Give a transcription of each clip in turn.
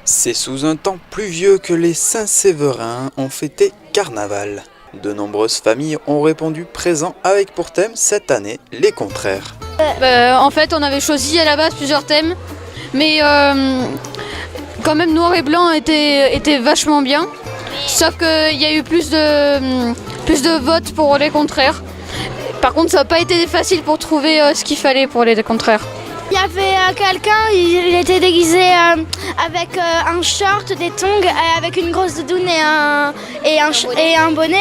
C'est sous un temps pluvieux que les Saint-Séverins ont fêté Carnaval. De nombreuses familles ont répondu présent avec pour thème cette année les contraires. En fait, on avait choisi à la base plusieurs thèmes, mais quand même noir et blanc était vachement bien. Sauf qu'il y a eu plus de votes pour les contraires. Par contre, ça n'a pas été facile pour trouver ce qu'il fallait pour les contraires. Il y avait quelqu'un, il était déguisé avec un short, des tongs, avec une grosse doudoune et un bonnet.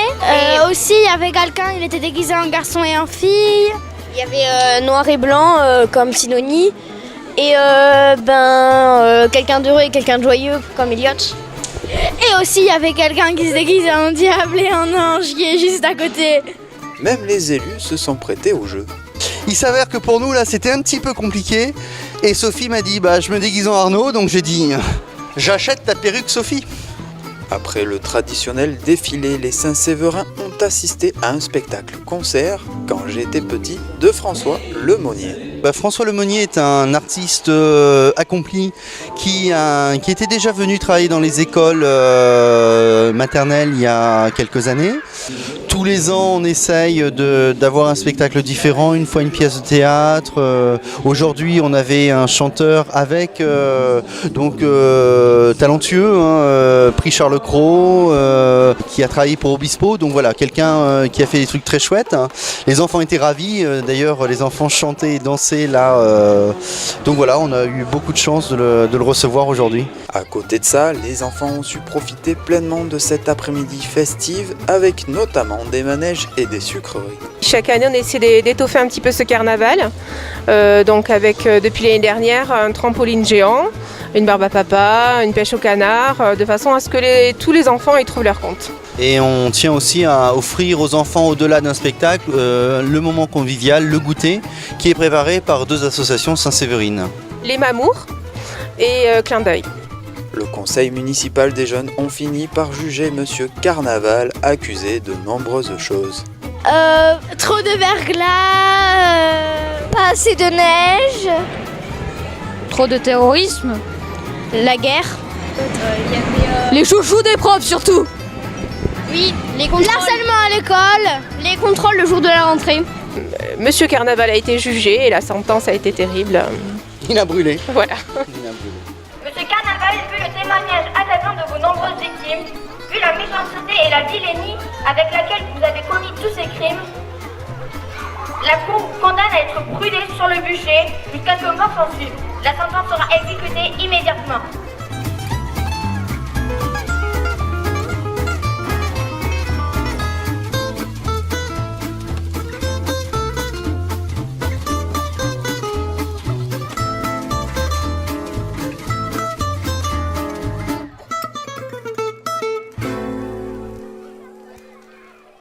Aussi, il y avait quelqu'un, il était déguisé en garçon et en fille. Il y avait noir et blanc comme Sidonie et quelqu'un d'heureux et quelqu'un de joyeux comme Elliot. Et aussi, il y avait quelqu'un qui se déguisait en diable et en ange qui est juste à côté. Même les élus se sont prêtés au jeu. Il s'avère que pour nous là c'était un petit peu compliqué et Sophie m'a dit je me déguise en Arnaud, donc j'ai dit j'achète ta perruque Sophie. Après le traditionnel défilé, les Saint-Séverins ont assisté à un spectacle-concert, quand j'étais petit, de François Lemonnier. François Lemonnier est un artiste accompli qui était déjà venu travailler dans les écoles maternelles il y a quelques années. Tous les ans, on essaye d'avoir un spectacle différent, une fois une pièce de théâtre. Aujourd'hui, on avait un chanteur avec talentueux, prix Charles Cros, qui a travaillé pour Obispo. Donc voilà, quelqu'un qui a fait des trucs très chouettes. Les enfants étaient ravis. D'ailleurs, les enfants chantaient et dansaient là. Donc voilà, on a eu beaucoup de chance de le recevoir aujourd'hui. À côté de ça, les enfants ont su profiter pleinement de cet après-midi festive avec notamment des manèges et des sucreries. Chaque année, on essaie d'étoffer un petit peu ce carnaval. Donc avec, depuis l'année dernière, un trampoline géant, une barbe à papa, une pêche au canard, de façon à ce que tous les enfants y trouvent leur compte. Et on tient aussi à offrir aux enfants, au-delà d'un spectacle, le moment convivial, le goûter, qui est préparé par deux associations saint-séverines. Les Mamours et Clin d'œil. Le conseil municipal des jeunes ont fini par juger Monsieur Carnaval accusé de nombreuses choses. Trop de verglas, pas assez de neige, Trop de terrorisme, la guerre, les chouchous des profs surtout. oui, l'harcèlement à l'école, les contrôles le jour de la rentrée. Monsieur Carnaval a été jugé et la sentence a été terrible. Il a brûlé. Voilà. Monsieur Carnaval, vu le témoignage attachant de vos nombreuses victimes, vu la méchanceté et la vilainie avec laquelle vous avez commis tous ces crimes, la Cour vous condamne à être brûlé sur le bûcher jusqu'à ce que mort s'en suive. La sentence sera exécutée immédiatement.